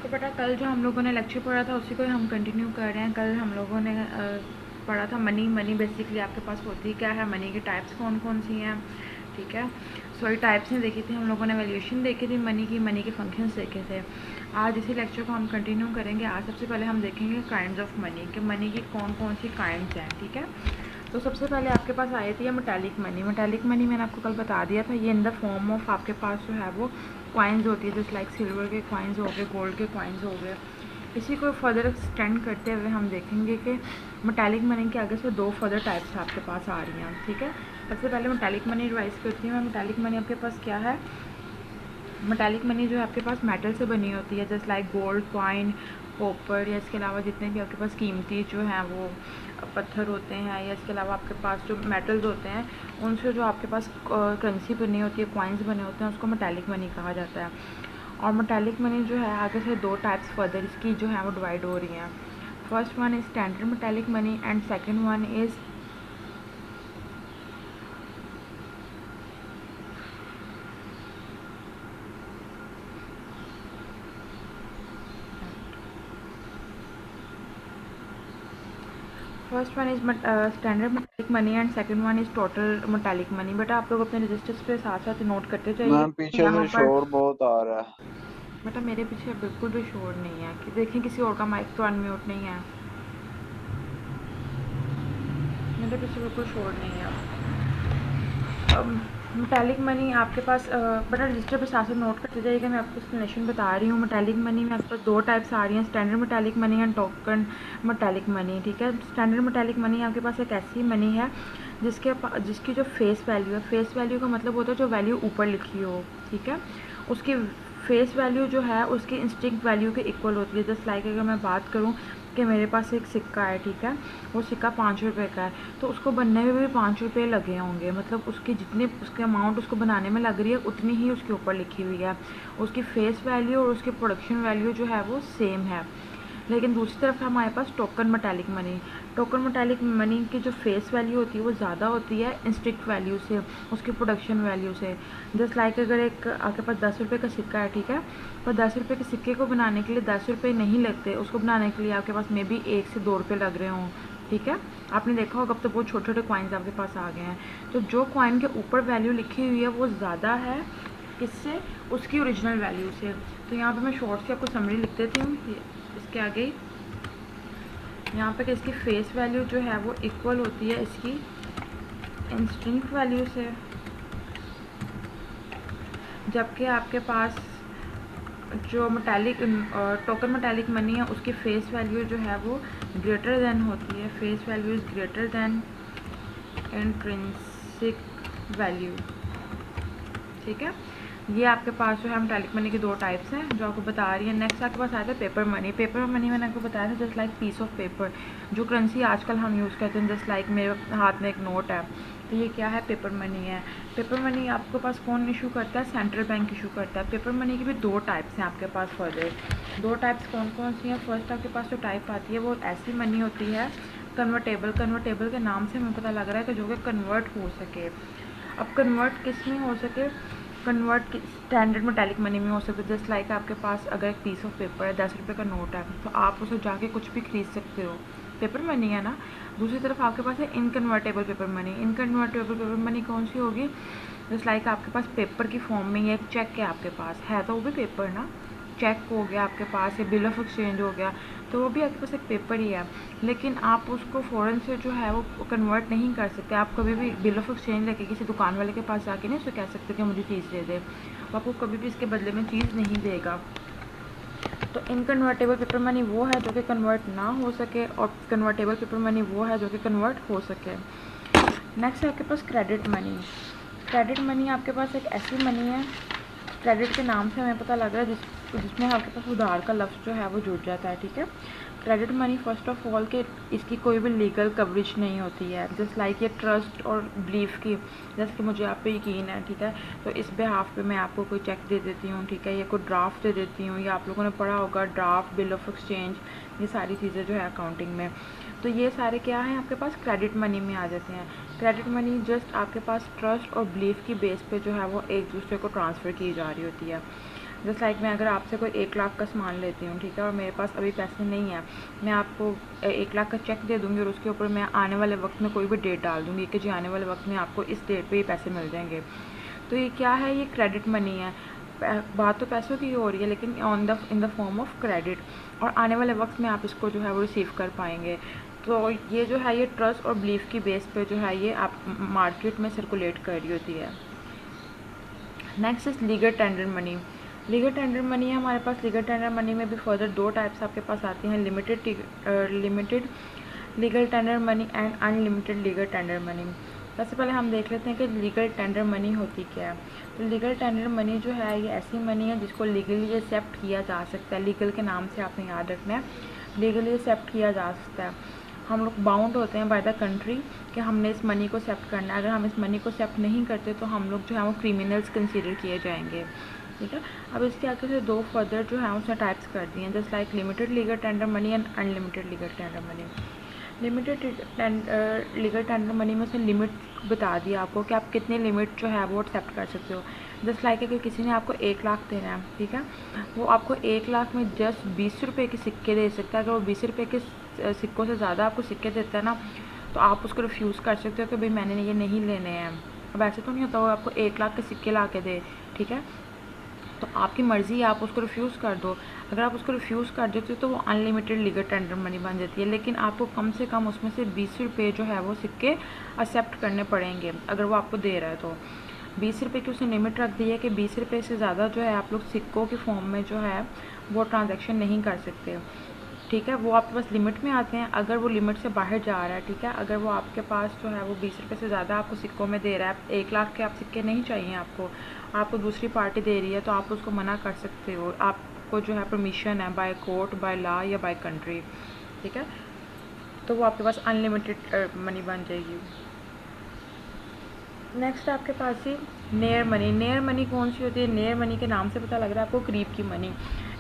तो बेटा कल जो हम लोगों ने लेक्चर पढ़ा था उसी को हम कंटिन्यू कर रहे हैं। कल हम लोगों ने पढ़ा था मनी बेसिकली आपके पास होती क्या है, मनी की टाइप्स कौन कौन सी हैं, ठीक है। सॉरी टाइप्स नहीं देखी थी हम लोगों ने, वैल्यूएशन देखी थी मनी के फंक्शंस देखे थे। आज इसी लेक्चर को हम कंटिन्यू करेंगे। आज सबसे पहले हम देखेंगे काइंड्स ऑफ मनी, कि मनी की कौन कौन सी काइंड्स हैं, ठीक है। तो सबसे पहले आपके पास आई थी मेटालिक मनी। मेटालिक मनी मैंने आपको कल बता दिया था, ये इन द फॉर्म ऑफ आपके पास जो है वो कॉइन्स होती है, जैसे लाइक सिल्वर के कॉइन्स हो गए, गोल्ड के कॉइन्स हो गए। इसी को फर्दर एक्सटेंड करते हुए हम देखेंगे कि मेटालिक मनी के आगे से दो फर्दर टाइप्स आपके पास आ रही हैं, ठीक है। सबसे पहले मेटालिक मनी रिवाइज करती हूँ मैं। मेटालिक मनी आपके पास क्या है? मेटालिक मनी जो है आपके पास मेटल से बनी होती है, जैसे लाइक गोल्ड कॉइन, कॉपर, या इसके अलावा जितने भी आपके पास कीमती जो हैं वो पत्थर होते हैं, या इसके अलावा आपके पास जो मेटल्स होते हैं उनसे जो आपके पास करेंसी बनी होती है, कॉइन्स बने होते हैं, उसको मेटालिक मनी कहा जाता है। और मेटालिक मनी जो है आगे से दो टाइप्स फर्दर इसकी जो है वो डिवाइड हो रही हैं। First one is standard metallic money and second one is first one is standard metallic money and second one is total metallic money. बेटा आप लोग अपने रजिस्टर्स पे साथ साथ नोट करते जाइए। मैम पीछे यहाँ से पर शोर बहुत आ रहा है। बेटा मेरे पीछे बिल्कुल भी शोर नहीं है, कि देखें किसी और का माइक तो अनम्यूट नहीं है, मेरे पीछे बिल्कुल शोर नहीं है। मेटालिक मनी आपके पास बड़ा रजिस्टर पे साथ साथ नोट करते जाइएगा। मैं आपको एक्सप्लेनेशन बता रही हूँ। मेटालिक मनी में आपके पास दो टाइप्स आ रही हैं, standard metallic money and token metallic money, ठीक है। स्टैंडर्ड मेटालिक मनी आपके पास एक ऐसी मनी है जिसकी जो फेस वैल्यू है, फेस वैल्यू का मतलब होता है जो वैल्यू ऊपर लिखी हो, ठीक है, उसकी फेस वैल्यू जो है उसकी इंस्टिंक्ट वैल्यू के इक्वल होती है। जस्ट लाइक अगर मैं बात करूँ कि मेरे पास एक सिक्का है, ठीक है, वो सिक्का 5 रुपये का है, तो उसको बनने में भी 5 रुपये लगे होंगे, मतलब उसकी जितनी उसके अमाउंट उसको बनाने में लग रही है उतनी ही उसके ऊपर लिखी हुई है। उसकी फेस वैल्यू और उसकी प्रोडक्शन वैल्यू जो है वो सेम है। लेकिन दूसरी तरफ हमारे पास token metallic money. Token metallic money की जो फेस वैल्यू होती है वो ज़्यादा होती है इंस्टिंक्ट वैल्यू से, उसकी प्रोडक्शन वैल्यू से। जस्ट लाइक अगर एक आपके पास 10 रुपये का सिक्का है, ठीक है, पर 10 रुपये के सिक्के को बनाने के लिए 10 रुपये नहीं लगते, उसको बनाने के लिए आपके पास मे बी 1 से 2 रुपये लग रहे हों, ठीक है। आपने देखा होगा अब तो बहुत छोटे छोटे कॉइन्स आपके पास आ गए हैं। तो जो कॉइन के ऊपर वैल्यू लिखी हुई है वो ज़्यादा है किससे? उसकी ओरिजिनल वैल्यू से। तो यहाँ पे मैं शॉर्ट से आपको समरी लिख देती हूँ इसके आगे। यहाँ पे कि इसकी फेस वैल्यू जो है वो इक्वल होती है इसकी इंस्टिंक्ट वैल्यू से, जबकि आपके पास जो मेटालिक टोकन मेटालिक मनी है उसकी फेस वैल्यू जो है वो ग्रेटर देन होती है, face value is greater than intrinsic value, ठीक है। ये आपके पास जो है मेटालिक मनी की दो टाइप्स हैं जो आपको बता रही है। नेक्स्ट आपके पास आया था पेपर मनी। पेपर मनी मैंने आपको बताया था just like piece of paper, जो करेंसी आजकल हम यूज़ करते हैं। जस्ट लाइक मेरे हाथ में एक नोट है, तो ये क्या है? पेपर मनी है। पेपर मनी आपके पास कौन इशू करता है? सेंट्रल बैंक इशू करता है। पेपर मनी की भी दो टाइप्स हैं आपके पास फर्दर। दो टाइप्स कौन कौन सी हैं? फर्स्ट आपके पास जो टाइप आती है वो ऐसी मनी होती है कन्वर्टेबल। कन्वर्टेबल के नाम से हमें पता लग रहा है कि जो कि कन्वर्ट हो सके। अब कन्वर्ट किस में हो सके? कन्वर्ट स्टैंडर्ड मेटालिक मनी में हो सकता है। जस्ट लाइक आपके पास अगर एक पीस ऑफ पेपर है, 10 रुपये का नोट है, तो आप उसे जाके कुछ भी खरीद सकते हो, पेपर मनी है ना। दूसरी तरफ आपके पास है इनकन्वर्टेबल पेपर मनी। इनकन्वर्टेबल पेपर मनी कौन सी होगी? जस्ट लाइक आपके पास पेपर की फॉर्म में एक चेक है, आपके पास है तो वो भी पेपर ना, चेक हो गया आपके पास, या बिल ऑफ एक्सचेंज हो गया, तो वो भी आपके पास एक पेपर ही है। लेकिन आप उसको फ़ौरन से जो है वो कन्वर्ट नहीं कर सकते। आप कभी भी बिल ऑफ एक्सचेंज लेके किसी दुकान वाले के पास जाके नहीं उसको कह सकते कि मुझे चीज़ दे दे, वो आपको कभी भी इसके बदले में चीज़ नहीं देगा। तो इनकन्वर्टेबल पेपर मनी वो है जो कि कन्वर्ट ना हो सके, और कन्वर्टेबल पेपर मनी वो है जो कि कन्वर्ट हो सके। नेक्स्ट है आपके पास क्रेडिट मनी। क्रेडिट मनी आपके पास एक ऐसी मनी है, क्रेडिट के नाम से हमें पता लग रहा है जिसमें आपके पास उधार का लफ्ज़ जो है वो जुड़ जाता है, ठीक है। Credit money first of all के इसकी कोई भी लीगल कवरेज नहीं होती है। जस्ट लाइक ये ट्रस्ट और बिलीफ की, जैसे कि मुझे आप पे यकीन है, ठीक है, तो इस बेहाफ पे मैं आपको कोई चेक दे देती हूँ, ठीक है, या कोई ड्राफ्ट दे देती हूँ, या आप लोगों ने पढ़ा होगा ड्राफ्ट, बिल ऑफ एक्सचेंज, ये सारी चीज़ें जो है अकाउंटिंग में, तो ये सारे क्या हैं आपके पास क्रेडिट मनी में आ जाते हैं। क्रेडिट मनी जस्ट आपके पास ट्रस्ट और बिलीफ की बेस पे जो है वो एक दूसरे को ट्रांसफ़र की जा रही होती है। जस्ट लाइक मैं अगर आपसे कोई 1 लाख का सामान लेती हूँ, ठीक है, और मेरे पास अभी पैसे नहीं है, मैं आपको 1 लाख का चेक दे दूँगी और उसके ऊपर मैं आने वाले वक्त में कोई भी डेट डाल दूँगी कि जी आने वाले वक्त में आपको इस डेट पे ये पैसे मिल जाएंगे। तो ये क्या है, ये क्रेडिट मनी है। बात तो पैसों की हो रही है, लेकिन in the form of credit, और आने वाले वक्त में आप इसको जो है वो रिसीव कर पाएंगे। तो ये जो है ये ट्रस्ट और बिलीफ की बेस पे जो है ये आप मार्केट में सर्कुलेट कर रही होती है। Next is legal tender money. Legal tender money है हमारे पास। लीगल टेंडर मनी में भी फर्दर 2 टाइप्स आपके पास आती हैं, limited legal tender money and unlimited legal tender money. सबसे पहले हम देख लेते हैं कि लीगल टेंडर मनी होती क्या है। तो लीगल टेंडर मनी जो है ये ऐसी मनी है जिसको लीगली एक्सेप्ट किया जा सकता है। लीगल के नाम से आपने याद रखना है, लीगली एक्सेप्ट किया जा सकता है। हम लोग बाउंड होते हैं बाय द कंट्री कि हमने इस मनी को एक्सेप्ट करना है। अगर हम इस मनी को एक्सेप्ट नहीं करते तो हम लोग जो है वो क्रिमिनल्स कंसीडर किए जाएंगे, ठीक है। अब इसके आगे से 2 फर्दर जो है उसने टाइप्स कर दिए हैं, just like limited legal tender money and unlimited legal tender money. Limited legal tender money में से लिमिट बता दिया आपको कि आप कितने लिमिट जो है वो एक्सेप्ट कर सकते हो। जस्ट लाइक अगर किसी ने आपको 1 लाख देना है, ठीक है, वो आपको 1 लाख में जस्ट 20 रुपये के सिक्के दे सकता है। अगर वो 20 रुपये के सिक्कों से ज़्यादा आपको सिक्के देता है ना, तो आप उसको रिफ्यूज़ कर सकते हो कि भाई मैंने ये नहीं लेने हैं। अब ऐसे तो नहीं होता वो आपको 1 लाख के सिक्के ला के दे, ठीक है, तो आपकी मर्ज़ी है, आप उसको रिफ्यूज़ कर दो। अगर आप उसको रिफ्यूज़ कर देते हो तो वो अनलिमिटेड लीगल टेंडर मनी बन जाती है, लेकिन आपको कम से कम उसमें से 20 रुपये जो है वो सिक्के एक्सेप्ट करने पड़ेंगे अगर वो आपको दे रहा है। तो 20 रुपये की उसने लिमिट रख दी है कि 20 रुपये से ज़्यादा जो है आप लोग सिक्कों के फॉर्म में जो है वो ट्रांजैक्शन नहीं कर सकते, ठीक है। वो आपके पास लिमिट में आते हैं। अगर वो लिमिट से बाहर जा रहा है, ठीक है, अगर वो आपके पास जो है वो 20 रुपये से ज़्यादा आपको सिक्कों में दे रहा है, 1 लाख के आप सिक्के नहीं चाहिए आपको दूसरी पार्टी दे रही है, तो आप उसको मना कर सकते हो। आपको जो है परमिशन है बाय कोर्ट, बाय लॉ या बाय कंट्री, ठीक है, तो वो आपके पास अनलिमिटेड मनी बन जाएगी। नेक्स्ट आपके पास ही नेयर मनी। नेयर मनी कौन सी होती है? नेयर मनी के नाम से पता लग रहा है आपको करीब की मनी।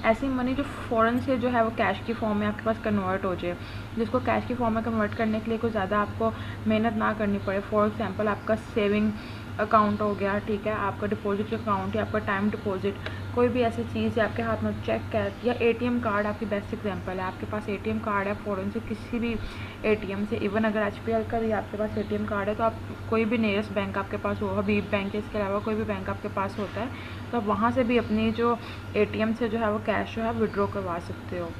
ऐसी मनी जो फ़ौरन से जो है वो कैश की फॉर्म में आपके पास कन्वर्ट हो जाए, जिसको कैश की फॉर्म में कन्वर्ट करने के लिए कोई ज़्यादा आपको मेहनत ना करनी पड़े। फॉर एग्जांपल आपका सेविंग अकाउंट हो गया, ठीक है, आपका डिपॉजिट अकाउंट या आपका टाइम डिपॉजिट, कोई भी ऐसी चीज़ है आपके हाथ में, चेक कैश या एटीएम कार्ड आपकी बेस्ट एग्जांपल है। आपके पास एटीएम कार्ड है फ़ौरन से किसी भी एटीएम से, इवन अगर एचपीएल का भी आपके पास एटीएम कार्ड है, तो आप कोई भी नियरेस्ट बैंक आपके पास हो, हबीब बैंक है, इसके अलावा कोई भी बैंक आपके पास होता है, तो आप वहाँ से भी अपनी जो एटीएम से जो है वो कैश जो है विड्रॉ करवा सकते हो।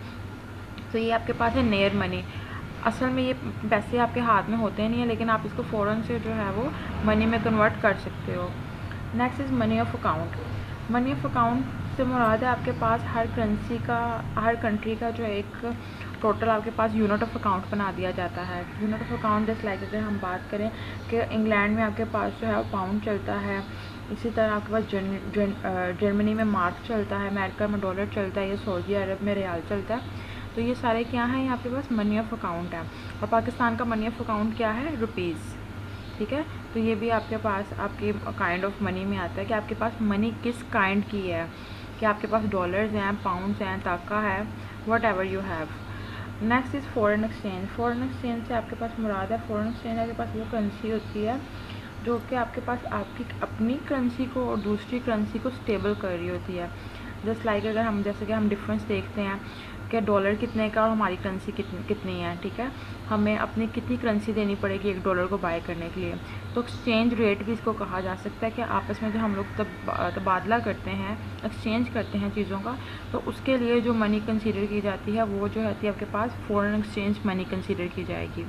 तो ये आपके पास है नेयर मनी। असल में ये पैसे आपके हाथ में होते नहीं है, लेकिन आप इसको फ़ौरन से जो है वो मनी में कन्वर्ट कर सकते हो। Next is money of account. Money of account से मुराद है आपके पास हर करेंसी का, हर कंट्री का जो एक टोटल आपके पास यूनिट ऑफ अकाउंट बना दिया जाता है। यूनिट ऑफ अकाउंट जैसे लाइक अगर हम बात करें कि इंग्लैंड में आपके पास जो है वो पाउंड चलता है, इसी तरह आपके पास जर्मनी में मार्क चलता है, अमेरिका में डॉलर चलता है, या सऊदी अरब में रियाल चलता है। तो ये सारे क्या हैं, यहाँ पे पास मनी ऑफ अकाउंट है। और पाकिस्तान का मनी ऑफ अकाउंट क्या है? रुपीज़, ठीक है। तो ये भी आपके पास आपकी काइंड ऑफ मनी में आता है कि आपके पास मनी किस काइंड की है, कि आपके पास डॉलर्स हैं, पाउंड्स हैं, ताका है, what ever you have. Next is foreign exchange. Foreign exchange से आपके पास मुराद है, फॉरेन एक्सचेंज आपके पास वो करेंसी होती है जो कि आपके पास आपकी अपनी करेंसी को और दूसरी करेंसी को स्टेबल कर रही होती है। जस्ट लाइक अगर हम जैसे कि हम डिफरेंस देखते हैं कि डॉलर कितने का और हमारी करेंसी कितनी है, ठीक है, हमें अपनी कितनी करेंसी देनी पड़ेगी $1 को बाय करने के लिए। तो एक्सचेंज रेट भी इसको कहा जा सकता है कि आपस में जो हम लोग तबादला करते हैं, एक्सचेंज करते हैं चीज़ों का, तो उसके लिए जो मनी कंसीडर की जाती है वो जो होती है आपके पास फॉरेन एक्सचेंज मनी कंसीडर की जाएगी।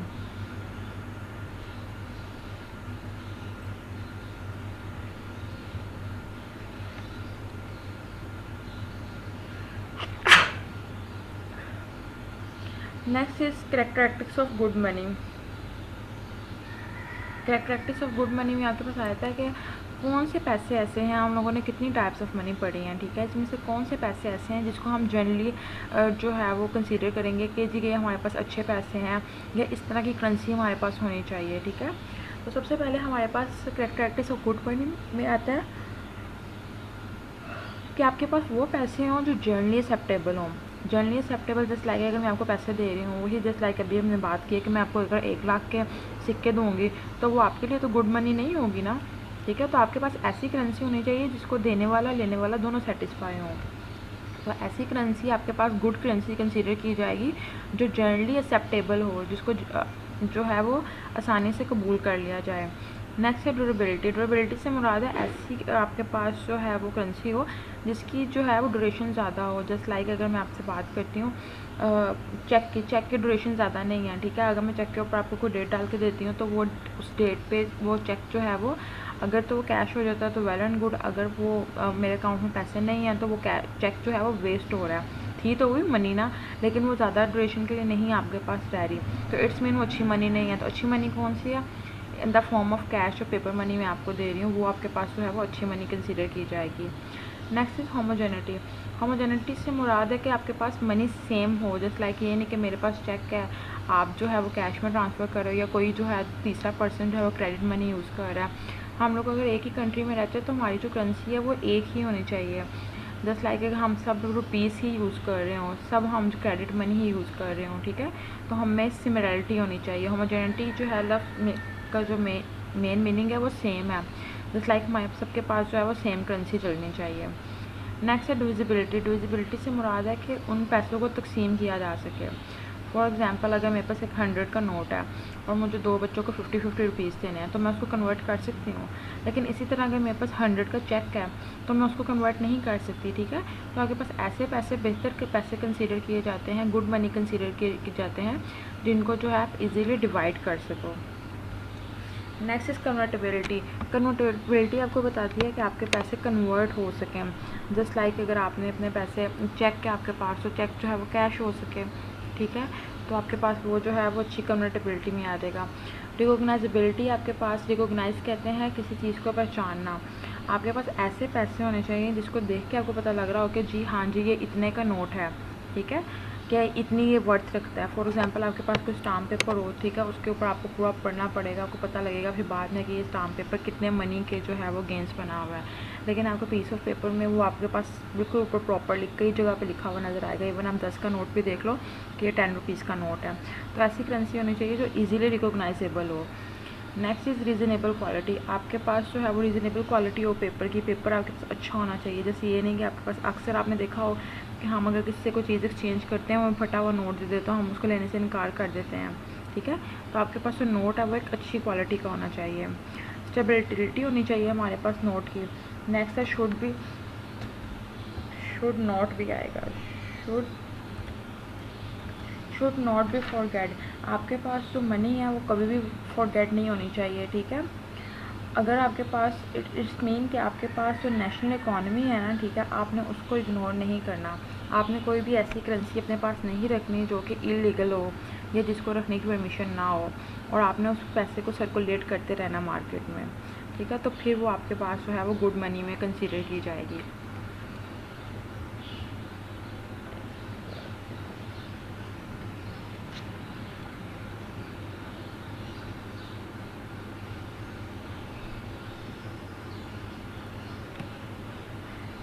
Next is characteristics of good money. Characteristics of good money में आपके पास आता है कि कौन से पैसे ऐसे हैं, हम लोगों ने कितनी टाइप्स ऑफ मनी पढ़ी हैं, ठीक है, इसमें से कौन से पैसे ऐसे हैं जिसको हम जनरली जो है वो कंसीडर करेंगे कि जी ये हमारे पास अच्छे पैसे हैं या इस तरह की करेंसी हमारे पास होनी चाहिए, ठीक है। तो सबसे पहले हमारे पास कैरेक्टरिस्टिक्स ऑफ गुड मनी में आता है कि आपके पास वो पैसे हों जो जनरली एक्सेप्टेबल हों। जनरली एक्सेप्टेबल जस्ट लाइक अगर मैं आपको पैसे दे रही हूँ, वही जस्ट लाइक अभी हमने बात की है कि मैं आपको अगर 1 लाख के सिक्के दूँगी तो वो आपके लिए तो गुड मनी नहीं होगी ना, ठीक है। तो आपके पास ऐसी करेंसी होनी चाहिए जिसको देने वाला लेने वाला दोनों सेटिस्फाई हों। तो ऐसी करेंसी आपके पास गुड करेंसी कंसीडर की जाएगी जो जनरली एक्सेप्टेबल हो, जिसको जो है वो आसानी से कबूल कर लिया जाए। नेक्स्ट है ड्यूरेबिलिटी। ड्यूरेबिलिटी से मुराद है ऐसी आपके पास जो है वो करेंसी हो जिसकी जो है वो ड्यूरेशन ज़्यादा हो। जस्ट लाइक अगर मैं आपसे बात करती हूँ चेक की ड्यूरेशन ज़्यादा नहीं है, ठीक है। अगर मैं चेक के ऊपर आपको कोई डेट डाल के देती हूँ तो वो उस डेट पे वो चेक जो है वो अगर तो वो कैश हो जाता है तो वेल एंड गुड, अगर वो मेरे अकाउंट में पैसे नहीं हैं तो वो चेक जो है वो वेस्ट हो रहा है। थी तो हुई मनी ना, लेकिन वो ज़्यादा ड्यूरेशन के लिए नहीं आपके पास रह रही, तो इट्स मीन वो अच्छी मनी नहीं है। तो अच्छी मनी कौन सी है? In the form of cash और पेपर मनी मैं आपको दे रही हूँ, वो आपके पास जो है वो अच्छी मनी कंसीडर की जाएगी। Next is homogeneity. होमोजेनिटी से मुराद है कि आपके पास मनी सेम हो। जस्ट लाइक ये नहीं कि मेरे पास चेक है, आप जो है वो कैश में ट्रांसफ़र करो, या कोई जो है तीसरा पर्सन जो है वो क्रेडिट मनी यूज़ कर रहा है। हम लोग अगर एक ही कंट्री में रहते हैं तो हमारी जो करेंसी है वो एक ही होनी चाहिए। जस्ट लाइक अगर हम सब रुपीज़ ही यूज़ कर रहे हों, सब हम क्रेडिट मनी ही यूज़ कर रहे हों, ठीक है, तो हमें सिमिलरिटी होनी चाहिए। होमोजेनिटी जो है लफ्ज़ का जो मेन मीनिंग है वो सेम है। जस्ट लाइक हमारे सबके पास जो है वो सेम करेंसी चलनी चाहिए। नेक्स्ट है डिविजिबिलिटी। डिविजिबिलिटी से मुराद है कि उन पैसों को तकसीम किया जा सके। फॉर एग्जांपल अगर मेरे पास एक 100 का नोट है और मुझे 2 बच्चों को 50-50 रुपीज़ देने हैं तो मैं उसको कन्वर्ट कर सकती हूँ। लेकिन इसी तरह अगर मेरे पास 100 का चेक है तो मैं उसको कन्वर्ट नहीं कर सकती, ठीक है। तो आपके पास ऐसे पैसे बेहतर के पैसे कंसीडर किए जाते हैं, गुड मनी कंसीडर किए जाते हैं, जिनको जो है आप इजीली डिवाइड कर सको। Next is convertibility. कन्वर्टेबिलिटी आपको बताती है कि आपके पैसे कन्वर्ट हो सकें। जस्ट लाइक अगर आपने अपने पैसे चेक के आपके पास तो चेक जो है वो कैश हो सके, ठीक है, तो आपके पास वो जो है वो अच्छी कन्वर्टेबिलिटी में आ जाएगा। रिकॉग्नाइजेबिलिटी आपके पास, रिकॉग्नाइज कहते हैं किसी चीज़ को पहचानना। आपके पास ऐसे पैसे होने चाहिए जिसको देख के आपको पता लग रहा हो कि जी हाँ जी ये इतने का नोट है, ठीक है, क्या इतनी ये वर्थ रखता है। फॉर एग्जांपल आपके पास कोई स्टाम्प पेपर हो, ठीक है, उसके ऊपर आपको पूरा पढ़ना पड़ेगा, आपको पता लगेगा फिर बाद में कि ये स्टाम्प पेपर कितने मनी के जो है वो गेंस बना हुआ है। लेकिन आपको पीस ऑफ पेपर में वो आपके पास बिल्कुल ऊपर प्रॉपरली कई जगह पे लिखा हुआ नज़र आएगा। इवन आप 10 का नोट भी देख लो कि ये 10 रुपीज़ का नोट है। तो ऐसी करेंसी होनी चाहिए जो ईजिली रिकॉग्नाइजेबल हो। Next is reasonable quality. आपके पास जो है वो रीज़नेबल क्वालिटी हो पेपर की, पेपर आपके पास अच्छा होना चाहिए। जैसे ये नहीं कि आपके पास, अक्सर आपने देखा हो कि हम अगर किसी से कोई चीज़ एक्सचेंज करते हैं वो फटा हुआ नोट दे देते हैं, हम उसको लेने से इनकार कर देते हैं, ठीक है। तो आपके पास जो नोट है वो एक अच्छी क्वालिटी का होना चाहिए। स्टेबिलिटी होनी चाहिए हमारे पास नोट की। नेक्स्ट है शुड नॉट भी आएगा, शुड नॉट बी फॉरगेट। आपके पास जो मनी है वो कभी भी फॉरगेट नहीं होनी चाहिए, ठीक है। अगर आपके पास इट्स मीन कि आपके पास जो नेशनल इकॉनमी है ना, ठीक है, आपने उसको इग्नोर नहीं करना। आपने कोई भी ऐसी करेंसी अपने पास नहीं रखनी जो कि इलीगल हो या जिसको रखने की परमिशन ना हो, और आपने उस पैसे को सर्कुलेट करते रहना मार्केट में, ठीक है। तो फिर वो आपके पास जो है वो गुड मनी में कंसीडर की जाएगी।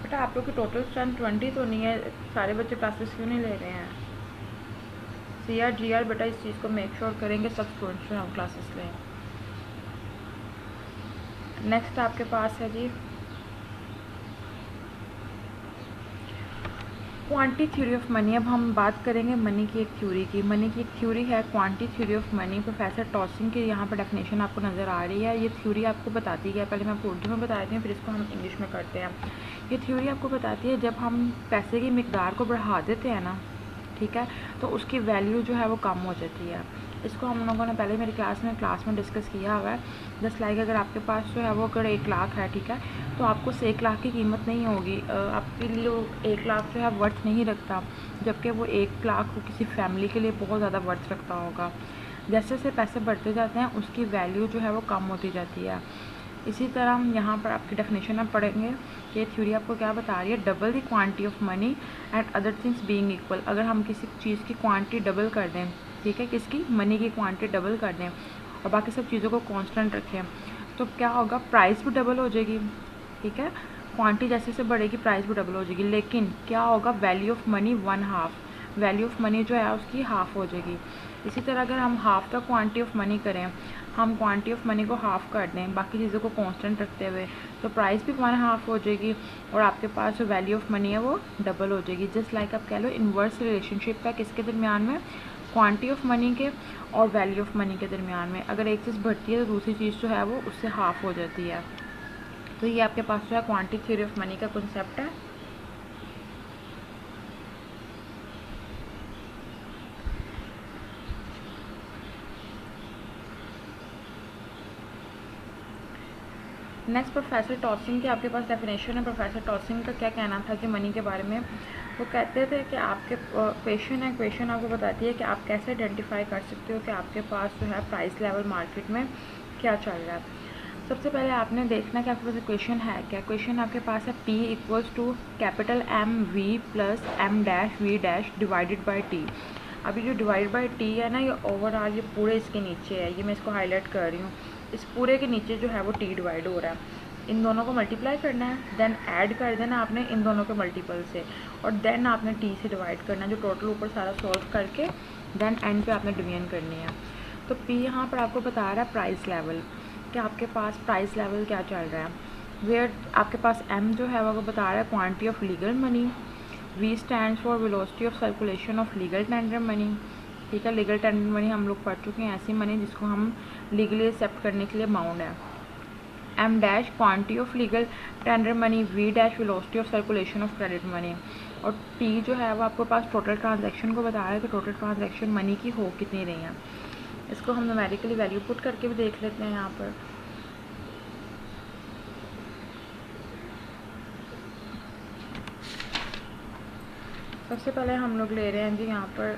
बेटा आप लोग की टोटल स्ट्रेंथ 20 तो नहीं है, सारे बच्चे क्लासेस क्यों नहीं ले रहे हैं? CR GR बेटा इस चीज़ को मेक श्योर करेंगे सब स्टूडेंट्स जो हम क्लासेस लें। नेक्स्ट आपके पास है जी क्वांटिटी थ्योरी ऑफ मनी। अब हम बात करेंगे मनी की एक थ्योरी की। मनी की एक थ्योरी है quantity theory of money. Professor Taussig की यहाँ पर डेफिनेशन आपको नज़र आ रही है। ये थ्योरी आपको बताती है, पहले मैं आपको उर्दू में बता देती हूँ फिर इसको हम इंग्लिश में करते हैं। ये थ्योरी आपको बताती है जब हम पैसे की मिकदार को बढ़ा देते हैं ना, ठीक है, तो उसकी वैल्यू जो है वो कम हो जाती है। इसको हम लोगों ने पहले मेरी क्लास में डिस्कस किया हुआ है। जस्ट लाइक अगर आपके पास जो है वो अगर 1 लाख है, ठीक है, तो आपको उस 1 लाख की कीमत नहीं होगी, आपके लिए वो 1 लाख जो है वर्थ नहीं रखता, जबकि वो 1 लाख वो किसी फैमिली के लिए बहुत ज़्यादा वर्थ रखता होगा। जैसे जैसे पैसे बढ़ते जाते हैं उसकी वैल्यू जो है वो कम होती जाती है। इसी तरह हम यहाँ पर आपकी डेफिनेशन आप पढ़ेंगे कि ये थ्योरी आपको क्या बता रही है, double the quantity of money and other things being equal. अगर हम किसी चीज़ की क्वांटिटी डबल कर दें, ठीक है, किसकी, मनी की क्वांटिटी डबल कर दें और बाकी सब चीज़ों को कांस्टेंट रखें, तो क्या होगा, प्राइस भी डबल हो जाएगी, ठीक है, क्वांटिटी जैसे जैसे बढ़ेगी प्राइस भी डबल हो जाएगी। लेकिन क्या होगा, value of money 1/2, value of money जो है उसकी हाफ़ हो जाएगी। इसी तरह अगर हम half the quantity of money करें, हम क्वांटिटी ऑफ मनी को हाफ़ कर दें बाकी चीज़ों को कांस्टेंट रखते हुए, तो प्राइस भी 1/2 हो जाएगी और आपके पास जो वैल्यू ऑफ मनी है वो डबल हो जाएगी। जस्ट लाइक आप कह लो इन्वर्स रिलेशनशिप है किसके दरमियान में, क्वांटिटी ऑफ मनी के और वैल्यू ऑफ मनी के दरमियान में। अगर एक चीज़ बढ़ती है तो दूसरी चीज़ जो है वो उससे हाफ़ हो जाती है। तो ये आपके पास जो है क्वांटिटी थ्योरी ऑफ मनी का कॉन्सेप्ट है। नेक्स्ट प्रोफेसर टॉसिंग की आपके पास डेफिनेशन है। प्रोफेसर टॉसिंग का क्या कहना था कि मनी के बारे में, वो कहते थे कि आपके क्वेश्चन है, क्वेश्चन आपको बताती है कि आप कैसे आइडेंटिफाई कर सकते हो कि आपके पास जो है प्राइस लेवल मार्केट में क्या चल रहा है। सबसे पहले आपने देखना कि आपके पास क्वेश्चन है क्या। क्वेश्चन आपके पास है P equals to capital M V plus M dash V dash divided by T। अभी जो डिवाइड बाई T है ना, ये ओवरऑल ये पूरे इसके नीचे है, ये मैं इसको हाईलाइट कर रही हूँ। इस पूरे के नीचे जो है वो T डिवाइड हो रहा है। इन दोनों को मल्टीप्लाई करना है, देन ऐड कर देना आपने इन दोनों के मल्टीपल से, और देन आपने T से डिवाइड करना है, जो टोटल ऊपर सारा सॉल्व करके देन एंड पे आपने डिवीजन करनी है। तो P यहाँ पर आपको बता रहा है प्राइस लेवल, कि आपके पास प्राइस लेवल क्या चल रहा है। वेयर आपके पास M जो है वो बता रहा है quantity of legal money. V stands for velocity of circulation of legal tender money. ठीक है, लीगल टेंडर मनी हम लोग पढ़ चुके हैं, ऐसी मनी जिसको हम लीगली एक्सेप्ट करने के लिए बाउंड है। M dash quantity of legal tender money, V dash velocity of circulation of credit money, और T जो है वो आपके पास टोटल ट्रांजैक्शन को बता रहा है कि टोटल ट्रांजैक्शन मनी की हो कितनी रही हैं। इसको हम न्यूमेरिकली वैल्यू पुट करके भी देख लेते हैं यहाँ पर। सबसे पहले हम लोग ले रहे हैं जी यहाँ पर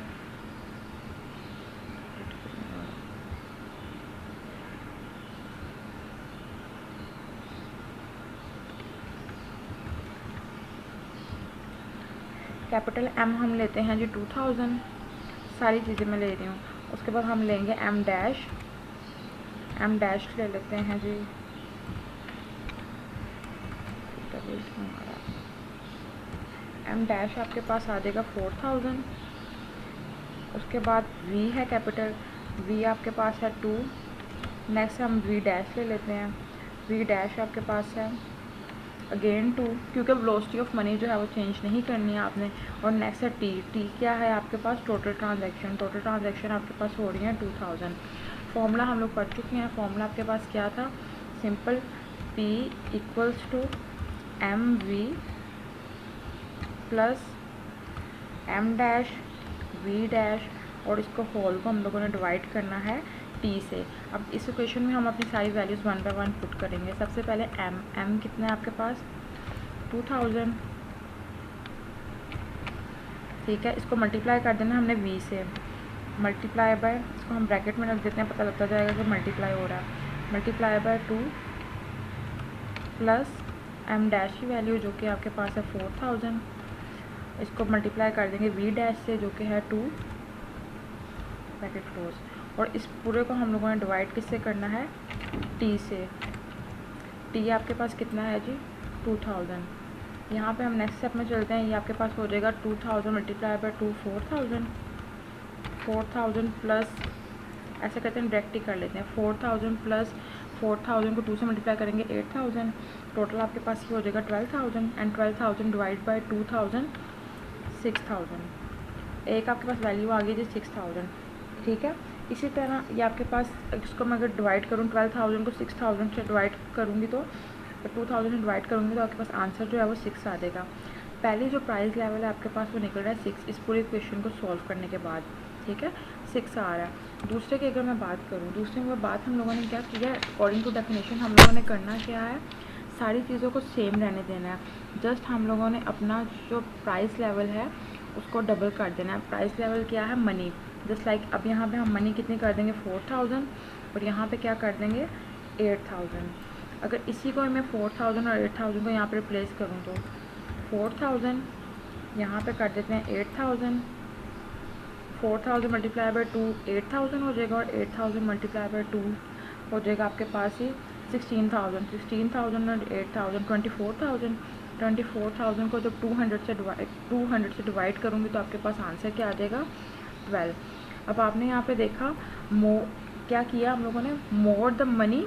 कैपिटल M हम लेते हैं जी 2000, सारी चीज़ें मैं ले रही हूँ। उसके बाद हम लेंगे M डैश ले लेते हैं जी, M डैश आपके पास आ जाएगा 4000। उसके बाद V है कैपिटल, V आपके पास है 2। नेक्स्ट हम V डैश ले लेते हैं, V डैश आपके पास है अगेन 2, क्योंकि वेलोसिटी ऑफ मनी जो है वो चेंज नहीं करनी है आपने। और नेक्स्ट है T क्या है आपके पास, टोटल ट्रांजैक्शन आपके पास हो रही है 2000। फॉर्मूला हम लोग पढ़ चुके हैं। फॉर्मूला आपके पास क्या था, simple P equals to MV plus M dash V dash, और इसको होल को हम लोगों ने डिवाइड करना है T से। अब इस इक्वेशन में हम अपनी सारी वैल्यूज़ 1 बाय 1 पुट करेंगे। सबसे पहले M कितना है आपके पास 2000, ठीक है। इसको मल्टीप्लाई कर देना हमने V से, मल्टीप्लाई बाय, इसको हम ब्रैकेट में रख देते हैं, पता लगता जाएगा कि मल्टीप्लाई हो रहा है। Multiply by 2 plus M dash की वैल्यू जो कि आपके पास है 4000, इसको मल्टीप्लाई कर देंगे V डैश से जो कि है 2, ब्रैकेट क्लोज, और इस पूरे को हम लोगों ने डिवाइड किससे करना है, T से। T आपके पास कितना है जी 2000। यहाँ पे हम नेक्स्ट स्टेप में चलते हैं। ये आपके पास हो जाएगा 2000 मल्टीप्लाई बाय 2 4000 प्लस, ऐसे करते हैं डायरेक्ट ही कर लेते हैं, 4000 प्लस 4000 को 2 से मल्टीप्लाई करेंगे 8000, टोटल आपके पास ये हो जाएगा 12000, एंड 12000 डिवाइड बाय 2000 6000। एक आपके पास वैल्यू आ गई थी 6000, ठीक है। इसी तरह ये आपके पास, इसको मैं अगर डिवाइड करूँ 12000 को 6000 से डिवाइड करूँगी तो 2000 से डिवाइड करूँगी तो आपके पास आंसर जो है वो 6 आ जाएगा। पहले जो प्राइस लेवल है आपके पास वो निकल रहा है 6 इस पूरे क्वेश्चन को सॉल्व करने के बाद, ठीक है, 6 आ रहा है। दूसरे की अगर मैं बात करूँ, दूसरे में बात हम लोगों ने क्या किया, अकॉर्डिंग टू डेफिनेशन हम लोगों ने करना क्या है, सारी चीज़ों को सेम रहने देना है। जस्ट हम लोगों ने अपना जो प्राइस लेवल है उसको डबल कर देना है। प्राइस लेवल क्या है, मनी, जस्ट लाइक अब यहाँ पे हम मनी कितनी कर देंगे 4000, और यहाँ पे क्या कर देंगे 8000। अगर इसी को मैं 4000 और 8000 को यहाँ पे रिप्लेस करूँ तो 4000 यहाँ पे कर देते हैं 8000, 4000 मल्टीप्लाई बाय 2 8000 हो जाएगा, और 8000 मल्टीप्लाई बाय 2 हो जाएगा आपके पास ही 16000 और 8000 24000, 24,000 को जब 200 से डिवाइड करूँगी तो आपके पास आंसर क्या आ जाएगा 12। अब आपने यहाँ पे देखा क्या किया हम लोगों ने, मोर द मनी,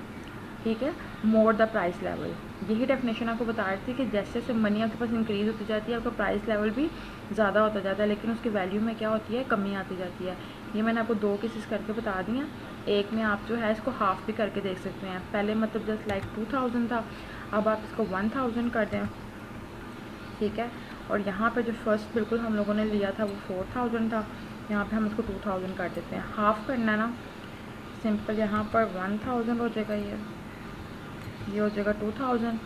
ठीक है, मोर द प्राइस लेवल। यही डेफिनेशन आपको बता रही थी कि जैसे जैसे मनी आपके पास इंक्रीज़ होती जाती है आपका प्राइस लेवल भी ज़्यादा होता जाता है, लेकिन उसकी वैल्यू में क्या होती है, कमी आती जाती है। ये मैंने आपको 2 केसेस करके बता दिए। एक में आप जो है इसको हाफ भी करके देख सकते हैं। पहले मतलब जस्ट लाइक 2000 था, अब आप इसको 1000 कर दें, ठीक है। और यहाँ पे जो फर्स्ट बिल्कुल हम लोगों ने लिया था वो 4000 था, यहाँ पे हम इसको 2000 कर देते हैं। हाफ करना ना, सिंपल, यहाँ पर 1000 हो जाएगा, ये हो जाएगा 2000,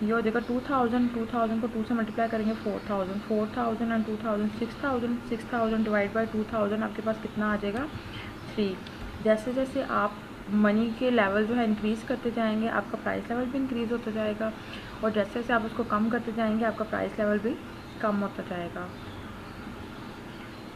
ये हो जाएगा 2000 को 2 से मल्टीप्लाई करेंगे 4000 एंड 2000 6000 डिवाइड बाई 2000 आपके पास कितना आ जाएगा 3। जैसे जैसे आप मनी के लेवल जो है इंक्रीज़ करते जाएंगे आपका प्राइस लेवल भी इंक्रीज़ होता जाएगा, और जैसे जैसे आप उसको कम करते जाएंगे आपका प्राइस लेवल भी कम होता जाएगा।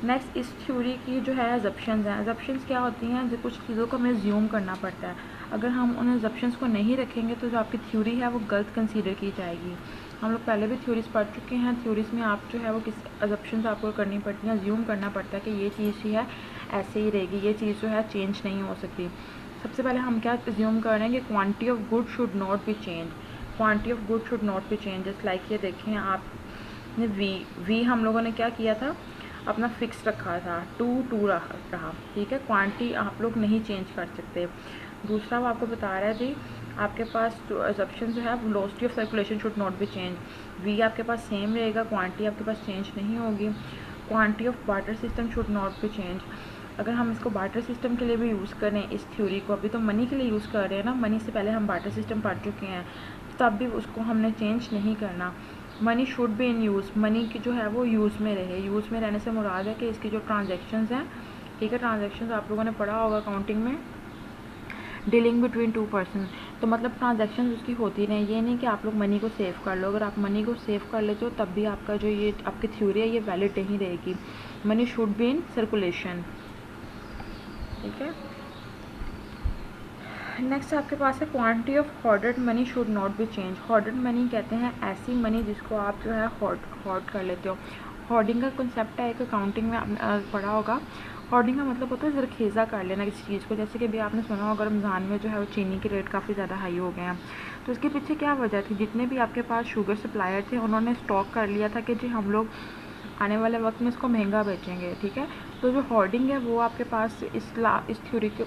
नेक्स्ट, इस थ्योरी की जो है अजप्शंस हैं। अजप्शंस क्या होती हैं, जो कुछ चीज़ों को हमें ज्यूम करना पड़ता है। अगर हम उन अजप्शंस को नहीं रखेंगे तो जो आपकी थ्योरी है वो गलत कंसीडर की जाएगी। हम लोग पहले भी थ्योरीज पढ़ चुके हैं। थ्योरीज में आप जो है वो किस अजप्शंस आपको करनी पड़ती हैं, ज्यूम करना पड़ता है कि ये चीज़ ही है ऐसे ही रहेगी, ये चीज़ जो है चेंज नहीं हो सकती। सबसे पहले हम क्या ज्यूम कर रहे हैं कि quantity of good should not be change, quantity of good should not be change. Just like ये देखें आपने वी हम लोगों ने क्या किया था, अपना फिक्स रखा था, 2 रहा, ठीक है। क्वांटिटी आप लोग नहीं चेंज कर सकते। दूसरा वो आपको बता रहा है जी, आपके पास जो अजप्शन जो है velocity of circulation should not be change, we आपके पास सेम रहेगा, क्वांटिटी आपके पास चेंज नहीं होगी। Quantity of barter system should not be change. अगर हम इसको बार्टर सिस्टम के लिए भी यूज़ करें इस थ्योरी को, अभी तो मनी के लिए यूज़ कर रहे हैं ना, मनी से पहले हम बार्टर सिस्टम पढ़ चुके हैं, तब भी उसको हमने चेंज नहीं करना। Money should be in use, money की जो है वो यूज़ में रहे। यूज़ में रहने से मुराद है कि इसकी जो ट्रांजैक्शंस हैं, ठीक है, ट्रांजैक्शंस आप लोगों ने पढ़ा होगा अकाउंटिंग में, डीलिंग बिटवीन 2 पर्सन, तो मतलब ट्रांजैक्शंस उसकी होती रहे। ये नहीं कि आप लोग मनी को सेव कर लो, अगर आप मनी को सेव कर लेते हो तब भी आपका जो ये आपकी थ्योरी है ये वैलिड नहीं रहेगी। Money should be in circulation, ठीक है। नेक्स्ट आपके पास है quantity of hoarded money should not be change. Hoarded money कहते हैं ऐसी मनी जिसको आप जो है हॉर्ड कर लेते हो। हॉर्डिंग का कंसेप्ट है, एक अकाउंटिंग में आपने पढ़ा होगा। हॉर्डिंग का मतलब होता है जरखेज़ा कर लेना किसी चीज़ को। जैसे कि अभी आपने सुना होगा रमज़ान में जो है वो चीनी के रेट काफ़ी ज़्यादा हाई हो गए हैं, तो इसके पीछे क्या वजह थी, जितने भी आपके पास शुगर सप्लायर थे उन्होंने स्टॉक कर लिया था कि जी हम लोग आने वाले वक्त में इसको महंगा बेचेंगे, ठीक है। तो जो हॉर्डिंग है वो आपके पास इस थ्योरी के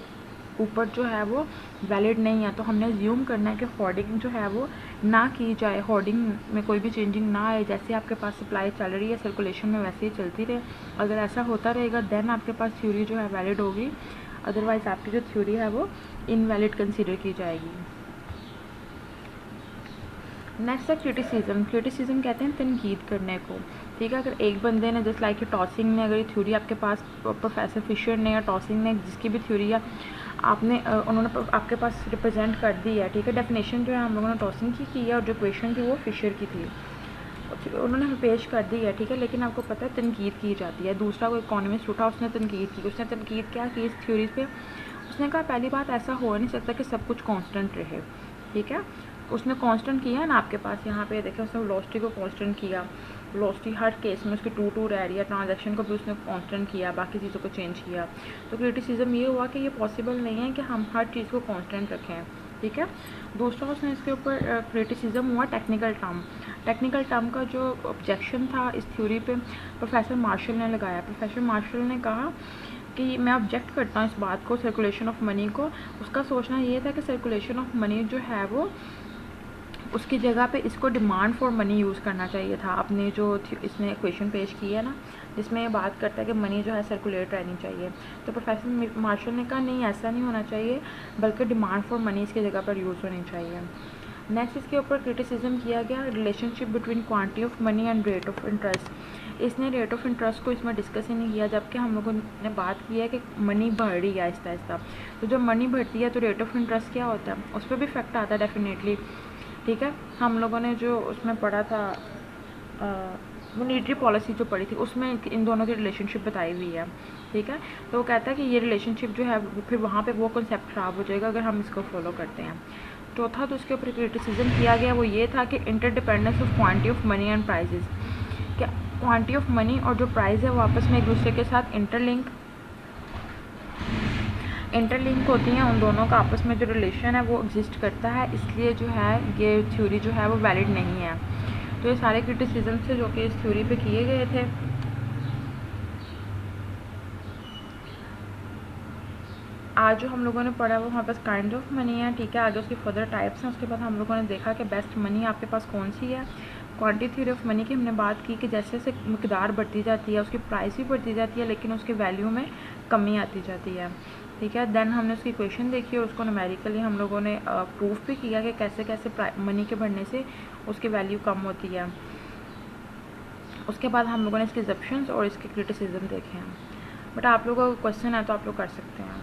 ऊपर जो है वो वैलिड नहीं है। तो हमने ज्यूम करना है कि होर्डिंग जो है वो ना की जाए, होर्डिंग में कोई भी चेंजिंग ना आए, जैसे आपके पास सप्लाई चल रही है सर्कुलेशन में वैसे ही चलती रहे। अगर ऐसा होता रहेगा देन आपके पास थ्योरी जो है वैलिड होगी, अदरवाइज़ आपकी जो थ्योरी है वो इनवैलिड कंसीडर की जाएगी। नेक्स्ट है क्रिटिसिज्म। क्रिटिसिज्म कहते हैं तनकीद करने को, ठीक है। अगर एक बंदे ने जस्ट लाइक टॉसिंग ने, अगर ये थ्योरी आपके पास प्रोफेसर फिशर ने या टॉसिंग ने जिसकी भी थ्योरी है आपने उन्होंने आपके पास रिप्रेजेंट कर दी है, ठीक है। डेफिनेशन जो है हम लोगों ने टॉसिंग की है और जो क्वेश्चन थी वो फिशर की थी, उन्होंने हमें पेश कर दी है, ठीक है। लेकिन आपको पता है तनकीद की जाती है। दूसरा कोई इकोनॉमिस्ट उठा, उसने तनकीद की। उसने तनकीद क्या की इस थ्योरी पे, उसने कहा पहली बात ऐसा हो नहीं सकता कि सब कुछ कांस्टेंट रहे, ठीक है। उसने कांस्टेंट किया ना आपके पास, यहाँ पे देखें उसने वेलोसिटी को कांस्टेंट किया, वेलोसिटी हर केस में उसकी 2 रह रही है। ट्रांजैक्शन को भी उसने कांस्टेंट किया, बाकी चीज़ों को चेंज किया। तो क्रिटिसिज्म ये हुआ कि ये पॉसिबल नहीं है कि हम हर चीज़ को कांस्टेंट रखें, ठीक है। दूसरा उसने इसके ऊपर क्रिटिसिज्म हुआ टेक्निकल टर्म। टेक्निकल टर्म का जो ऑब्जेक्शन था इस थ्योरी पे प्रोफेसर मार्शल ने लगाया। प्रोफेसर मार्शल ने कहा कि मैं ऑब्जेक्ट करता हूँ इस बात को, सर्कुलेशन ऑफ मनी को। उसका सोचना ये था कि सर्कुलेशन ऑफ मनी जो है वो उसकी जगह पे इसको डिमांड फॉर मनी यूज़ करना चाहिए था। अपने जो इसने क्वेश्चन पेश किया है ना, जिसमें ये बात करता है कि मनी जो है सर्कुलेट रहनी चाहिए, तो प्रोफेसर मार्शल ने कहा नहीं ऐसा नहीं होना चाहिए, बल्कि डिमांड फॉर मनी इसकी जगह पर यूज़ होनी चाहिए। नेक्स्ट इसके ऊपर क्रिटिसिज्म किया गया relationship between quantity of money and rate of interest. इसने रेट ऑफ इंटरेस्ट को इसमें डिस्कस ही नहीं किया, जबकि हम लोगों ने बात की है कि मनी बढ़ रही है आहिस्ता आहिस्ता। तो जब मनी बढ़ती है तो रेट ऑफ इंटरेस्ट क्या होता है, उस पर भी इफेक्ट आता है डेफिनेटली, ठीक है। हम लोगों ने जो उसमें पढ़ा था मॉनेटरी पॉलिसी जो पढ़ी थी उसमें इन दोनों की रिलेशनशिप बताई हुई है, ठीक है। तो वो कहता है कि ये रिलेशनशिप जो है फिर वहाँ पे वो कॉन्सेप्ट ख़राब हो जाएगा अगर हम इसको फॉलो करते हैं। चौथा तो उसके ऊपर क्रिटिसिज्म किया गया वो ये था कि interdependence of quantity of money and prices, क्या क्वांटिटी ऑफ मनी और जो प्राइस है वो आपस में एक दूसरे के साथ इंटरलिंक होती हैं, उन दोनों का आपस में जो रिलेशन है वो एग्जिस्ट करता है, इसलिए जो है ये थ्योरी जो है वो वैलिड नहीं है। तो ये सारे क्रिटिसिज्म थे जो कि इस थ्योरी पे किए गए थे। आज जो हम लोगों ने पढ़ा वो हमारे पास काइंड ऑफ मनी है, ठीक है। आगे उसके फर्दर टाइप्स हैं, उसके बाद हम लोगों ने देखा कि बेस्ट मनी आपके पास कौन सी है। क्वांटिटी थ्योरी ऑफ मनी की हमने बात की कि जैसे जैसे मकदार बढ़ती जाती है उसकी प्राइस भी बढ़ती जाती है लेकिन उसके वैल्यू में कमी आती जाती है, ठीक है। देन हमने उसकी इक्वेशन देखी और उसको न्यूमेरिकली हम लोगों ने प्रूफ भी किया कि कैसे कैसे मनी के बढ़ने से उसकी वैल्यू कम होती है। उसके बाद हम लोगों ने इसके एग्जप्शंस और इसके क्रिटिसिज्म देखे हैं। बट आप लोगों का क्वेश्चन है तो आप लोग कर सकते हैं।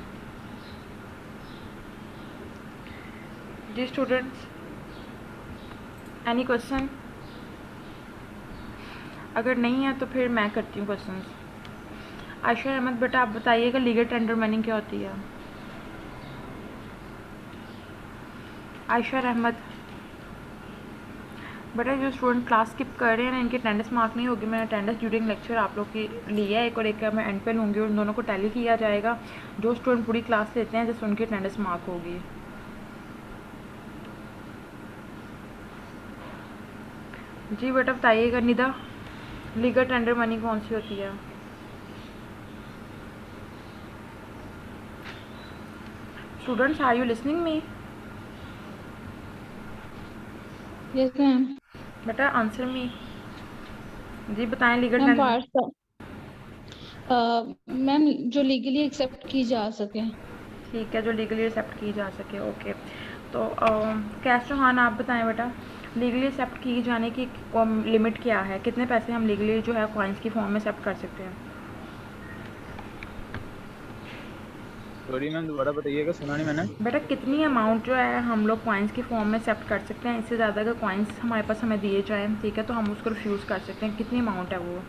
जी स्टूडेंट्स, एनी क्वेश्चन? अगर नहीं है तो फिर मैं करती हूँ क्वेश्चंस। आयशा अहमद बेटा आप बताइएगा लीगल टेंडर मनी क्या होती है? आयशा अहमद बेटा जो स्टूडेंट क्लास स्किप कर रहे हैं ना इनकी अटेंडेंस मार्क नहीं होगी। मैंने अटेंडेंस ड्यूरिंग लेक्चर आप लोग की लिया है, एक और एक का मैं एंड पे लूँगी और उन दोनों को टैली किया जाएगा। जो स्टूडेंट पूरी क्लास लेते हैं जैसे उनकी अटेंडेंस मार्क होगी। जी बेटा बताइएगा निदा, लीगल टेंडर मनी कौन सी होती है? Students are you listening me? Yes ma'am. बेटा आंसर मी। जी बताएं legal ma'am tender. Part ma'am जो लीगली एक्सेप्ट की जा सके। ठीक है, जो लीगली एक्सेप्ट की जा सके, ओके। तो कैश चौहान आप बताएं बेटा लीगली एक्सेप्ट की जाने की लिमिट क्या है, कितने पैसे हम लीगली जो है कॉइन्स की फॉर्म में एक्सेप्ट कर सकते हैं? सॉरी मैम दोबारा बताइएगा, सुना नहीं मैंने। बेटा कितनी अमाउंट जो है हम लोग कॉइन्स की फॉर्म में एक्सेप्ट कर सकते हैं? इससे ज़्यादा अगर कॉइन्स हमारे पास हमें दिए जाएँ, ठीक है, तो हम उसको रिफ्यूज़ कर सकते हैं। कितनी अमाउंट है वो?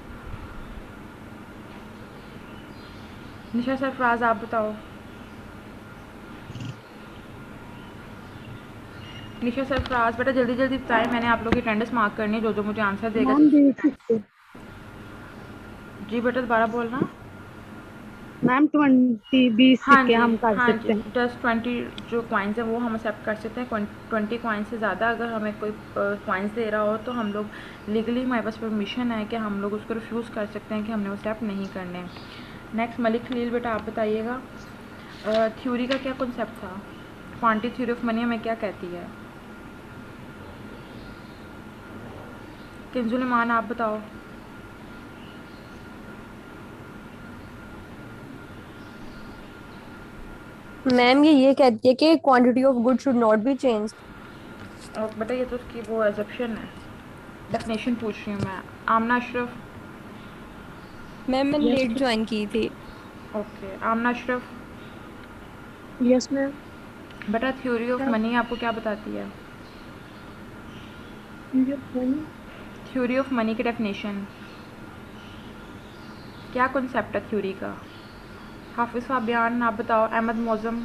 निशा सरफराज आप बताओ। निशा सरफराज बेटा जल्दी जल्दी बताएं, मैंने आप लोग की अटेंडेंस मार्क करनी है, जो जो मुझे आंसर देगा। मैम दे सकते। जी बेटा दोबारा बोलना। मैम 20 हाँ सिक्के जी, हम कर हाँ जी, सकते हैं। 10-20 जो कॉइन्स हैं वो हम एक्सेप्ट कर सकते हैं। 20 कॉइन्स से ज़्यादा अगर हमें कोई कॉइन्स दे रहा हो तो हम लोग लीगली हमारे पास परमिशन है कि हम लोग उसको रिफ्यूज़ कर सकते हैं कि हमने वो एक्सेप्ट नहीं करने। नेक्स्ट मलिक खलील बेटा आप बताइएगा थ्योरी का क्या कॉन्सेप्ट था? क्वांटिटी थ्योरी ऑफ मनी हमें क्या कहती है? किंजुल ईमान आप बताओ। मैम ये कहती है कि quantity of good should not be changed. और बेटा ये तो उसकी वो एग्जप्शन है, डेफिनेशन पूछ रही हूँ मैं। आमना अशरफ। मैम मैंने यस लेट ज्वाइन की थी। Okay Amna Ashraf. Yes ma'am. बेटा थ्योरी ऑफ क्या मनी आपको क्या बताती है? मैम? थ्योरी ऑफ मनी की डेफिनेशन क्या कॉन्सेप्ट है थ्योरी का? हाफिज फाबियान आप बताओ। अहमद मौजम।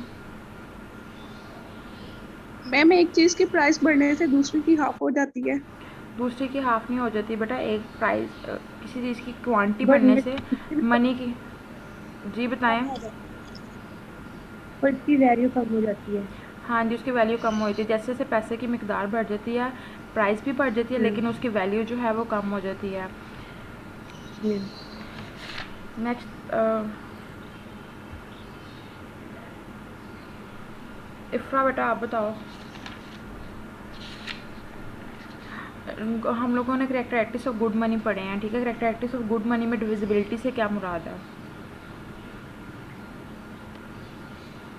मैम एक चीज की प्राइस बढ़ने से दूसरी की हाफ हो जाती है। दूसरे की हाफ नहीं हो जाती बेटा, एक प्राइस किसी चीज़ की क्वांटिटी बढ़ने बढ़ने से से मनी की। जी बताएं। पर इसकी वैल्यू कम हो जाती है। हाँ जी, उसकी वैल्यू कम हो जाती है। जैसे जैसे पैसे की मिकदार बढ़ जाती है प्राइस भी बढ़ जाती है लेकिन उसकी वैल्यू जो है वो कम हो जाती है। नेक्स्ट इफ्रा बेटा आप बताओ। हम लोगों ने करेक्टरिस्टिक्स ऑफ गुड मनी पढ़े हैं, ठीक है। करेक्टरिस्टिक्स ऑफ गुड मनी में डिविजिबिलिटी से क्या मुराद है?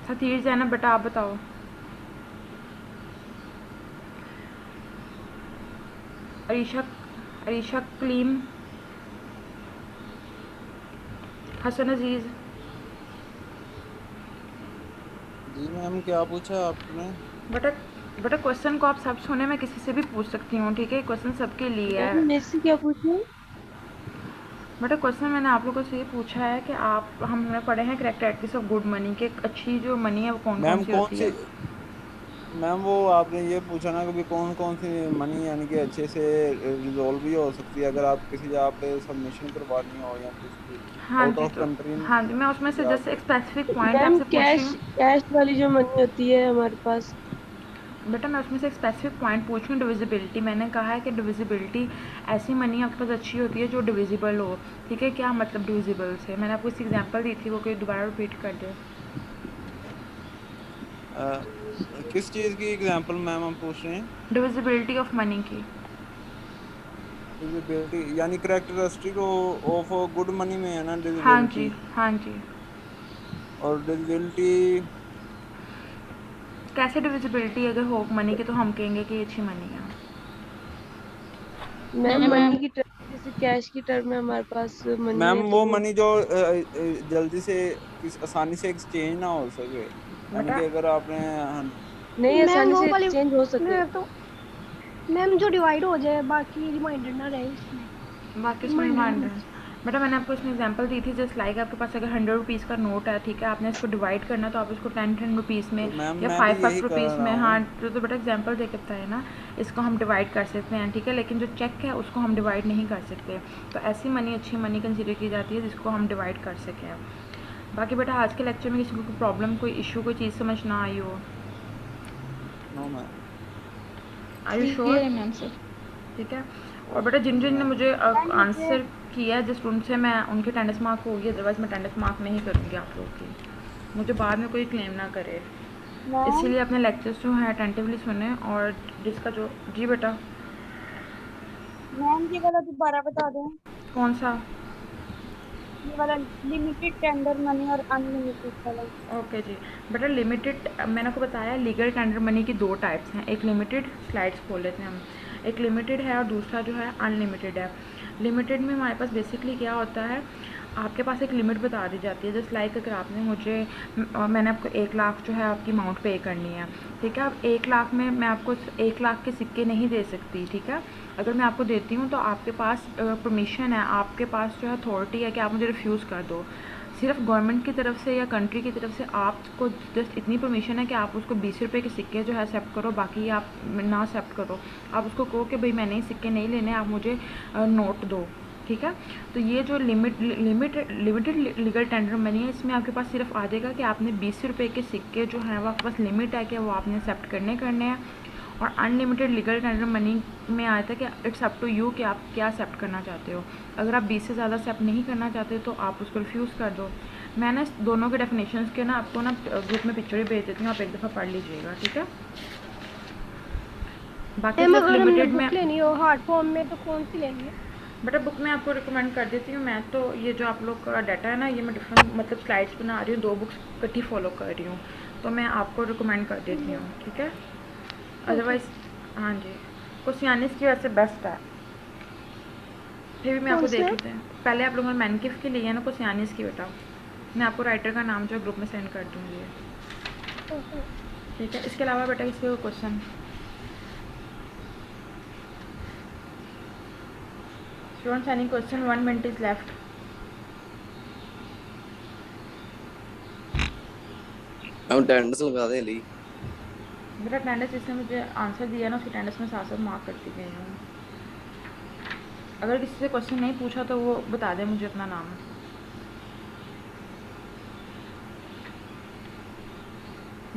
सतीर जैनब बेटा आप बताओ। अरीशा अरीशा कलीम। हसन अजीज़। जी मैम क्या पूछा आपने? बेटा बेटा क्वेश्चन को आप सब सुने, मैं किसी से भी पूछ सकती हूँ, ठीक है। क्वेश्चन सबके लिए मैम है। मेरे से क्या पूछना है? बेटा क्वेश्चन मैंने आप लोगों से ये पूछा है कि आप हमने पढ़े हैं करेक्टरिस्टिक्स ऑफ गुड मनी कि एक अच्छी जो मनी है वो कौन कौन मैम सी कौन होती सी, है। मैम वो आपने ये पूछा ना कि कौन कौन सी मनी यानी कि अच्छे से रिजॉल्व भी हो सकती है अगर आप किसी जगह पे सबमिशन करवानी हो या कुछ भी हाँ आउट जी, ऑफ तो कंट्री हाँ जी मैं उसमें से या जैसे एक स्पेसिफिक पॉइंट मैम आपसे पूछ रही कैश हूँ। कैश वाली जो मनी होती है हमारे पास। बेटा मैं उसमें से एक स्पेसिफिक पॉइंट पूछ रही हूँ, डिविजिबिलिटी। मैंने कहा है कि डिविजिबिलिटी ऐसी मनी आपके पास अच्छी होती है जो डिविजिबल हो। ठीक है, क्या मतलब डिविजिबल से, मैंने आपको इसकी एग्जांपल दी थी, वो कोई दोबारा रिपीट कर दे। किस चीज़ की एग्जांपल मैम हम पूछ रहे हैं? डिविजिबिलिटी ऑफ मनी की। डिविजिबिलिटी यानी करेक्टरिस्टिक ऑफ गुड मनी में है ना हाँ जी, डिविजिबिलिटी। हाँ जी। और डिविजिबिलिटी कैसे डिविजिबिलिटी अगर हो मनी की तो हम कहेंगे कि ये अच्छी मनी है। मैम मैम मनी की टर्म जैसे कैश की टर्म में हमारे पास मनी मैम है तो वो वो। मनी जो जल्दी से किस आसानी से एक्सचेंज ना हो सके यानी बेटा कि अगर आपने नहीं मैम आसानी वो से वाली एक्सचेंज हो सके। मैं तो मैम जो डिवाइड हो जाए बाकी रिमाइंडर ना रहे उसमें। बाकी इसमें रिमाइंडर रिमाइंडर होना है। चाहिए। बेटा मैंने आपको इसमें एग्जांपल दी थी, जस्ट लाइक आपके पास अगर 100 रुपीज़ का नोट है, ठीक है, आपने इसको डिवाइड करना तो आप इसको 10 रुपीज़ में तो मैम या मैं भी 5 यही कर रुपीज़ रहा में, हूँ। हाँ तो बेटा एग्जांपल दे के बताया ना, इसको हम डिवाइड कर सकते हैं, ठीक है, लेकिन जो चेक है उसको हम डिवाइड नहीं कर सकते। तो ऐसी मनी अच्छी मनी कंसिडर की जाती है जिसको हम डिवाइड कर सकें। बाकी बेटा आज के लेक्चर में किसी को कोई प्रॉब्लम, कोई इशू, कोई चीज़ समझ ना आई हो? No ma'am. Are you clear sure? है मैम सब। ठीक है। और बेटा जिन जिन ने मुझे मैम मुझे आंसर किया है जिस उनसे मैं उनकी अटेंडेंस मार्क होगी, अदरवाइज मैं अटेंडेंस मार्क नहीं करूँगी आप लोगों की, मुझे बाद में कोई क्लेम ना करे। मैम इसीलिए अपने लेक्चर्स जो हैं अटेंटिवली सुने, और जिसका जो, जी बेटा मैम ये वाला दोबारा बता दें। कौन सा? ये वाला लिमिटेड टेंडर मनी और अनलिमिटेड वाला। ओके जी। बेटा लिमिटेड, मैंने आपको बताया लीगल टेंडर मनी की दो टाइप्स हैं, एक लिमिटेड, स्लाइड्स खोल लेते हैं हम, एक लिमिटेड है और दूसरा जो है अनलिमिटेड है। लिमिटेड में हमारे पास बेसिकली क्या होता है, आपके पास एक लिमिट बता दी जाती है, जस्ट लाइक अगर आपने मुझे मैंने आपको 1 लाख जो है आपकी अमाउंट पे करनी है, ठीक है, अब 1 लाख में मैं आपको 1 लाख के सिक्के नहीं दे सकती, ठीक है, अगर मैं आपको देती हूँ तो आपके पास परमिशन है, आपके पास जो है अथॉरिटी है कि आप मुझे रिफ्यूज़ कर दो। सिर्फ गवर्नमेंट की तरफ से या कंट्री की तरफ से आपको जस्ट इतनी परमिशन है कि आप उसको 20 रुपये के सिक्के जो है एक्सेप्ट करो, बाकी आप ना एक्सेप्ट करो। आप उसको कहो कि भाई मैंने सिक्के नहीं लेने, आप मुझे नोट दो, ठीक है। तो ये जो लिमिटेड लीगल टेंडर मनी है, इसमें आपके पास सिर्फ आ जाएगा कि आपने 20 रुपये के सिक्के जो हैं वो आपके पास लिमिट है कि वो आपने एक्सेप्ट करने हैं। और अनलिमिटेड लीगल टेंडर मनी में आया था कि इट्स अप टू यू कि आप क्या एक्सेप्ट करना चाहते हो। अगर आप 20 से ज़्यादा एक्सेप्ट नहीं करना चाहते तो आप उसको रिफ्यूज़ कर दो। मैं ना दोनों के डेफिनेशंस के ना आपको ना ग्रुप में पिक्चर ही भेज देती हूँ, आप एक दफ़ा पढ़ लीजिएगा, ठीक है। बाकी मैम सिर्फ अगर हमने लिमिटेड में, बुक लेनी हो हार्ड फॉर्म में तो कौन सी लेनी है? बेटा बुक मैं आपको रिकमेंड कर देती हूँ। मैं तो ये जो आप लोग का डाटा है ना, ये मैं डिफरेंट मतलब स्लाइड्स बना रही हूँ, 2 बुक्स इकट्ठी फॉलो कर रही हूँ, तो मैं आपको रिकमेंड कर देती हूँ, ठीक है। अदरवाइज हाँ जी, कोसियानिस की वैसे बेस्ट है, फिर भी मैं आपको कौन सी देख है? लेते हैं। पहले आप लोगों ने मैनकिफ की ली है ना, कोसियानिस की बेटा, मैं आपको राइटर का नाम जो है ग्रुप में सेंड कर दूँगी, ठीक है। इसके अलावा बेटा किसी को question? Students any question? 1 minute is left. हम अटेंडेंस लगा दे ली। मेरा अटेंडेंस जिसने मुझे आंसर दिया ना उसकी अटेंडेंस में साथ साथ मार्क करती गई हूँ। अगर किसी से क्वेश्चन नहीं पूछा तो वो बता दे मुझे अपना नाम।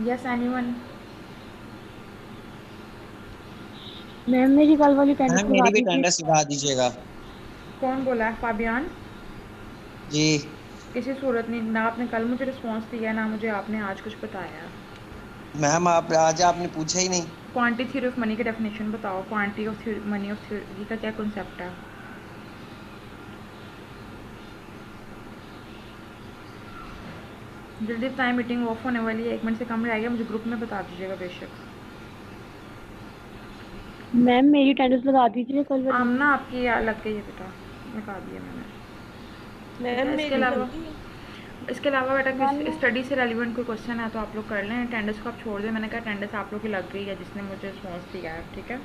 Yes anyone? मैम मेरी कल वाली टेंडर मैम लगा मेरी भी दीजिए। अटेंडेंस लगा दीजिएगा। कौन बोला है? फाबियान? जी किसी सूरत नहीं, ना आपने कल मुझे रिस्पॉन्स दिया ना मुझे आपने आज कुछ बताया। मैम आप आज आपने पूछा ही नहीं। क्वांटिटी थ्योरी ऑफ मनी की डेफिनेशन बताओ। Quantity of money of theory का क्या कॉन्सेप्ट है? जल्दी बताएं, मीटिंग ऑफ होने वाली है, 1 मिनट से कम रह गया, मुझे ग्रुप में बता दीजिएगा बेशक। मैम मेरी अटेंडेंस लगा दीजिए कल वाली। आमना आपकी लग गई है बेटा, लगा दिया मैंने। मैम इसके मेरी अलावा गलती है। इसके अलावा बेटा मैम किस स्टडी से रेलिवेंट कोई क्वेश्चन है तो आप लोग कर लें। अटेंडेंस को आप छोड़ दें, मैंने कहा अटेंडेंस आप लोग की लग गई है जिसने मुझे रिस्पॉन्स दिया है, ठीक है।